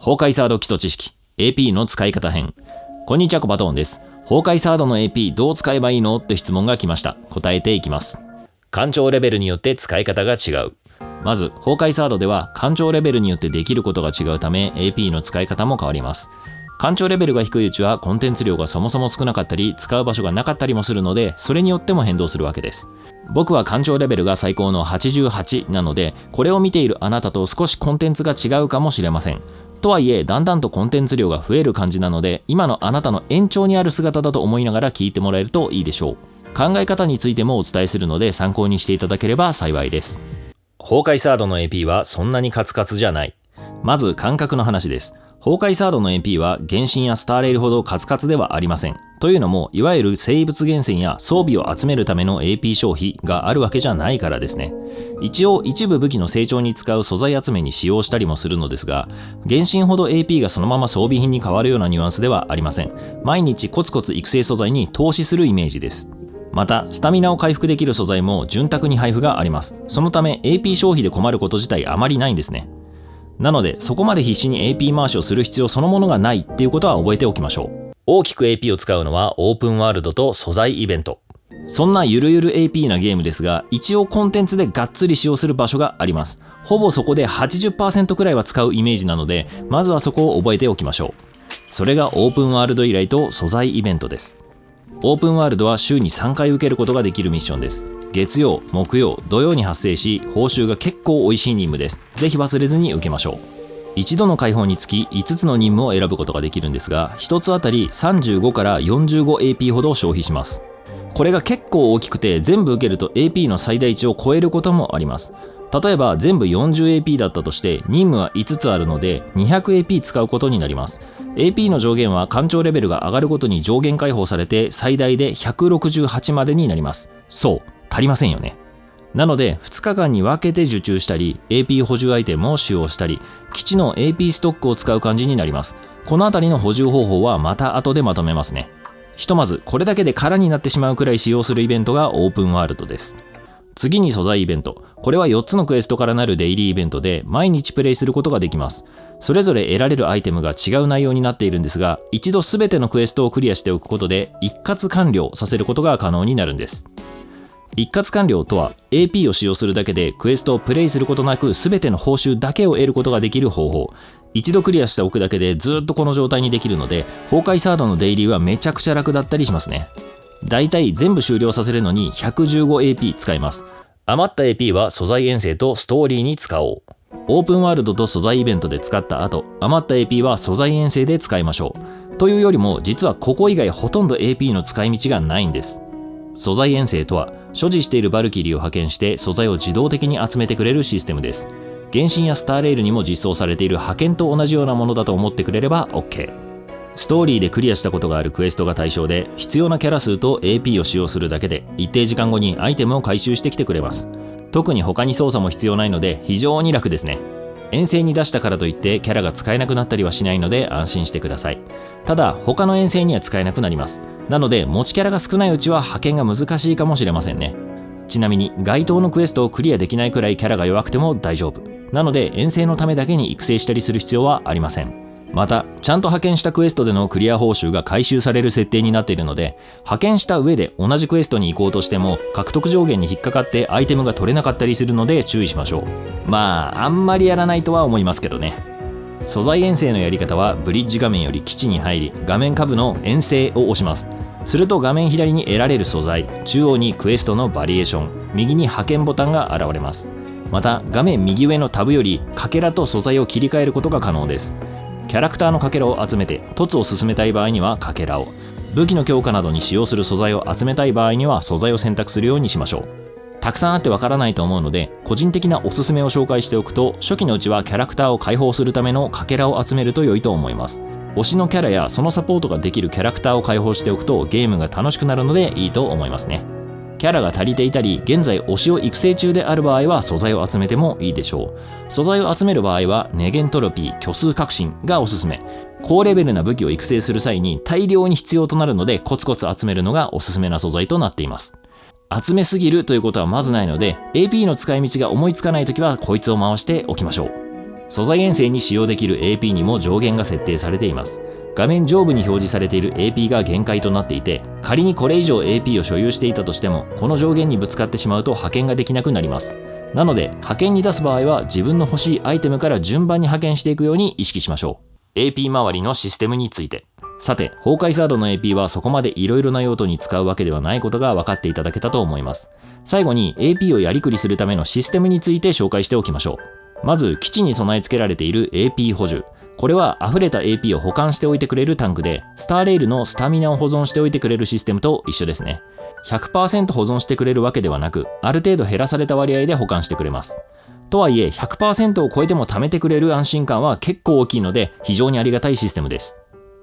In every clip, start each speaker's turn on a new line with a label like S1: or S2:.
S1: 崩壊サード基礎知識 AP の使い方編。こんにちは、コバトーンです。崩壊サードの AP どう使えばいいのって質問が来ました。答えていきます。艦長レベルによって使い方が違う。まず崩壊サードでは艦長レベルによってできることが違うため AP の使い方も変わります。艦長レベルが低いうちはコンテンツ量がそもそも少なかったり使う場所がなかったりもするので、それによっても変動するわけです。僕は艦長レベルが最高の88なので、これを見ているあなたと少しコンテンツが違うかもしれません。とはいえだんだんとコンテンツ量が増える感じなので、今のあなたの延長にある姿だと思いながら聞いてもらえるといいでしょう。考え方についてもお伝えするので参考にしていただければ幸いです。崩壊サードの AP はそんなにカツカツじゃない。まず感覚の話です。崩壊サードの AP は原神やスターレールほどカツカツではありません。というのも、いわゆる生物源泉や装備を集めるための AP 消費があるわけじゃないからですね。一応一部武器の成長に使う素材集めに使用したりもするのですが、原神ほど AP がそのまま装備品に変わるようなニュアンスではありません。毎日コツコツ育成素材に投資するイメージです。またスタミナを回復できる素材も潤沢に配布があります。そのため AP 消費で困ること自体あまりないんですね。なのでそこまで必死に AP 回しをする必要そのものがないっていうことは覚えておきましょう。大きく AP を使うのはオープンワールドと素材イベント。そんなゆるゆる AP なゲームですが、一応コンテンツでがっつり使用する場所があります。ほぼそこで 80% くらいは使うイメージなので、まずはそこを覚えておきましょう。それがオープンワールド依頼と素材イベントです。オープンワールドは週に3回受けることができるミッションです。月曜、木曜、土曜に発生し、報酬が結構美味しい任務です。ぜひ忘れずに受けましょう。一度の解放につき5つの任務を選ぶことができるんですが、1つあたり35から 45AP ほど消費します。これが結構大きくて、全部受けると AP の最大値を超えることもあります。例えば全部 40AP だったとして、任務は5つあるので 200AP 使うことになります。AP の上限は艦長レベルが上がるごとに上限解放されて最大で168までになります。そう、足りませんよね。なので2日間に分けて受注したり AP 補充アイテムを使用したり、基地の AP ストックを使う感じになります。このあたりの補充方法はまた後でまとめますね。ひとまずこれだけで空になってしまうくらい使用するイベントがオープンワールドです。次に素材イベント。これは4つのクエストからなるデイリーイベントで毎日プレイすることができます。それぞれ得られるアイテムが違う内容になっているんですが、一度すべてのクエストをクリアしておくことで一括完了させることが可能になるんです。一括完了とは AP を使用するだけでクエストをプレイすることなく全ての報酬だけを得ることができる方法。一度クリアしておくだけでずっとこの状態にできるので、崩壊サードのデイリーはめちゃくちゃ楽だったりしますね。だいたい全部終了させるのに 115AP 使います。余った AP は素材遠征とストーリーに使おう。オープンワールドと素材イベントで使った後、余った AP は素材遠征で使いましょう。というよりも実はここ以外ほとんど AP の使い道がないんです。素材遠征とは所持しているバルキリーを派遣して素材を自動的に集めてくれるシステムです。原神やスターレールにも実装されている派遣と同じようなものだと思ってくれれば OK。ストーリーでクリアしたことがあるクエストが対象で、必要なキャラ数と AP を使用するだけで一定時間後にアイテムを回収してきてくれます。特に他に操作も必要ないので非常に楽ですね。遠征に出したからといってキャラが使えなくなったりはしないので安心してください。ただ他の遠征には使えなくなります。なので持ちキャラが少ないうちは派遣が難しいかもしれませんね。ちなみに該当のクエストをクリアできないくらいキャラが弱くても大丈夫。なので遠征のためだけに育成したりする必要はありません。またちゃんと派遣したクエストでのクリア報酬が回収される設定になっているので、派遣した上で同じクエストに行こうとしても獲得上限に引っかかってアイテムが取れなかったりするので注意しましょう。まああんまりやらないとは思いますけどね。素材遠征のやり方はブリッジ画面より基地に入り、画面下部の遠征を押します。すると画面左に得られる素材、中央にクエストのバリエーション、右に派遣ボタンが現れます。また画面右上のタブよりかけらと素材を切り替えることが可能です。キャラクターのかけらを集めて凸を進めたい場合にはかけらを、武器の強化などに使用する素材を集めたい場合には素材を選択するようにしましょう。たくさんあってわからないと思うので個人的なおすすめを紹介しておくと、初期のうちはキャラクターを解放するためのかけらを集めると良いと思います。推しのキャラやそのサポートができるキャラクターを解放しておくとゲームが楽しくなるのでいいと思いますね。キャラが足りていたり現在推しを育成中である場合は素材を集めてもいいでしょう。素材を集める場合はネゲントロピー、虚数革新がおすすめ。高レベルな武器を育成する際に大量に必要となるのでコツコツ集めるのがおすすめな素材となっています。集めすぎるということはまずないので AP の使い道が思いつかないときはこいつを回しておきましょう。素材遠征に使用できる AP にも上限が設定されています。画面上部に表示されている AP が限界となっていて、仮にこれ以上 AP を所有していたとしても、この上限にぶつかってしまうと派遣ができなくなります。なので、派遣に出す場合は自分の欲しいアイテムから順番に派遣していくように意識しましょう。AP 周りのシステムについて。さて、崩壊サードの AP はそこまで色々な用途に使うわけではないことが分かっていただけたと思います。最後に AP をやりくりするためのシステムについて紹介しておきましょう。まず、基地に備え付けられている AP 補充。これは溢れた AP を保管しておいてくれるタンクで、スターレールのスタミナを保存しておいてくれるシステムと一緒ですね。100% 保存してくれるわけではなく、ある程度減らされた割合で保管してくれます。とはいえ、100% を超えても貯めてくれる安心感は結構大きいので、非常にありがたいシステムです。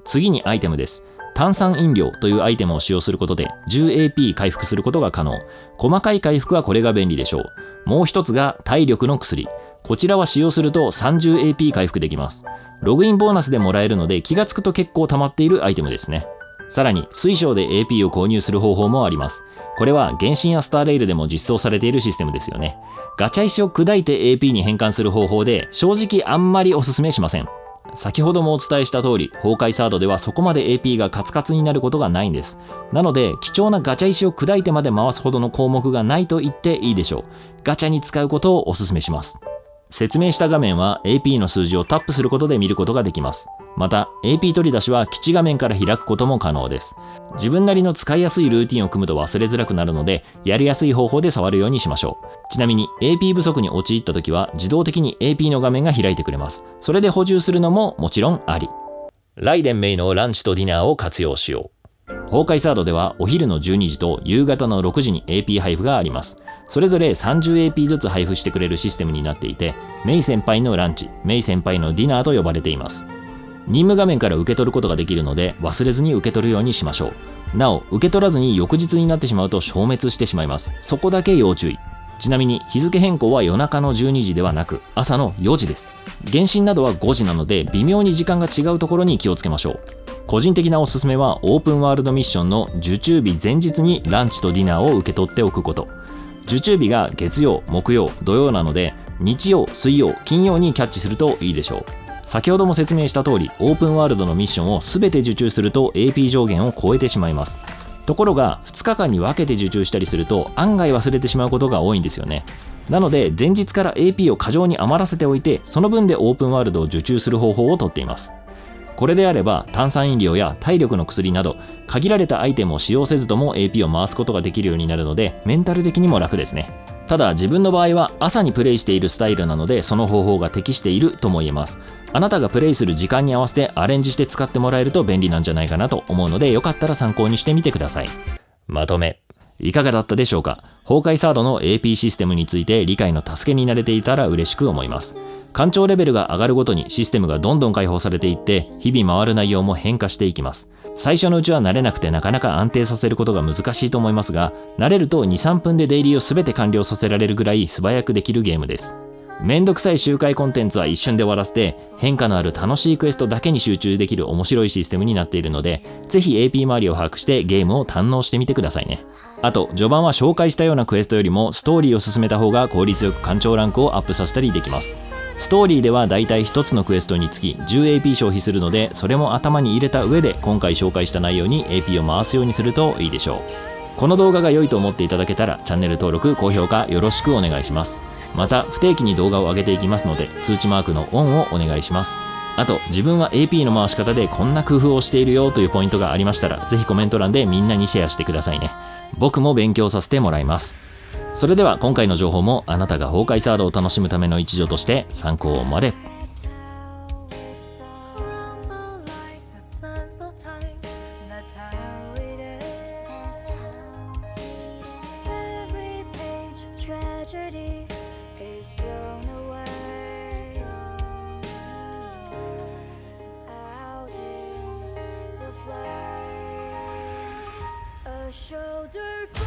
S1: 次にアイテムです。炭酸飲料というアイテムを使用することで 10AP 回復することが可能。細かい回復はこれが便利でしょう。もう一つが体力の薬。こちらは使用すると 30AP 回復できます。ログインボーナスでもらえるので気がつくと結構溜まっているアイテムですね。さらに水晶で AP を購入する方法もあります。これは原神やスターレイルでも実装されているシステムですよね。ガチャ石を砕いて AP に変換する方法で正直あんまりおすすめしません。先ほどもお伝えした通り、崩壊サードではそこまで AP がカツカツになることがないんです。なので、貴重なガチャ石を砕いてまで回すほどの項目がないと言っていいでしょう。ガチャに使うことをお勧めします。説明した画面は AP の数字をタップすることで見ることができます。また、AP 取り出しは基地画面から開くことも可能です。自分なりの使いやすいルーティンを組むと忘れづらくなるので、やりやすい方法で触るようにしましょう。ちなみに AP 不足に陥った時は自動的に AP の画面が開いてくれます。それで補充するのももちろんあり。ライデンメイのランチとディナーを活用しよう。崩壊サードではお昼の12時と夕方の6時に AP 配布があります。それぞれ 30AP ずつ配布してくれるシステムになっていて、メイ先輩のランチ、メイ先輩のディナーと呼ばれています。任務画面から受け取ることができるので忘れずに受け取るようにしましょう。なお、受け取らずに翌日になってしまうと消滅してしまいます。そこだけ要注意。ちなみに日付変更は夜中の12時ではなく朝の4時です。原神などは5時なので微妙に時間が違うところに気をつけましょう。個人的なおすすめはオープンワールドミッションの受注日前日にランチとディナーを受け取っておくこと。受注日が月曜、木曜、土曜なので日曜、水曜、金曜にキャッチするといいでしょう。先ほども説明した通り、オープンワールドのミッションを全て受注すると AP 上限を超えてしまいます。ところが2日間に分けて受注したりすると案外忘れてしまうことが多いんですよね。なので前日から AP を過剰に余らせておいて、その分でオープンワールドを受注する方法をとっています。これであれば炭酸飲料や体力の薬など限られたアイテムを使用せずとも AP を回すことができるようになるので、メンタル的にも楽ですね。ただ自分の場合は朝にプレイしているスタイルなので、その方法が適しているとも言えます。あなたがプレイする時間に合わせてアレンジして使ってもらえると便利なんじゃないかなと思うので、よかったら参考にしてみてください。まとめ。いかがだったでしょうか。崩壊サードの AP システムについて理解の助けになれていたら嬉しく思います。艦長レベルが上がるごとにシステムがどんどん開放されていって、日々回る内容も変化していきます。最初のうちは慣れなくてなかなか安定させることが難しいと思いますが、慣れると 2,3 分でデイリーを全て完了させられるぐらい素早くできるゲームです。めんどくさい周回コンテンツは一瞬で終わらせて、変化のある楽しいクエストだけに集中できる面白いシステムになっているので、ぜひ AP 周りを把握してゲームを堪能してみてくださいね。あと、序盤は紹介したようなクエストよりもストーリーを進めた方が効率よく艦長ランクをアップさせたりできます。ストーリーではだいたい1つのクエストにつき 10AP 消費するので、それも頭に入れた上で今回紹介した内容に AP を回すようにするといいでしょう。この動画が良いと思っていただけたらチャンネル登録、高評価よろしくお願いします。また不定期に動画を上げていきますので、通知マークのオンをお願いします。あと、自分は AP の回し方でこんな工夫をしているよというポイントがありましたら、ぜひコメント欄でみんなにシェアしてくださいね。僕も勉強させてもらいます。それでは今回の情報もあなたが崩壊サードを楽しむための一助として参考まで。
S2: shoulder.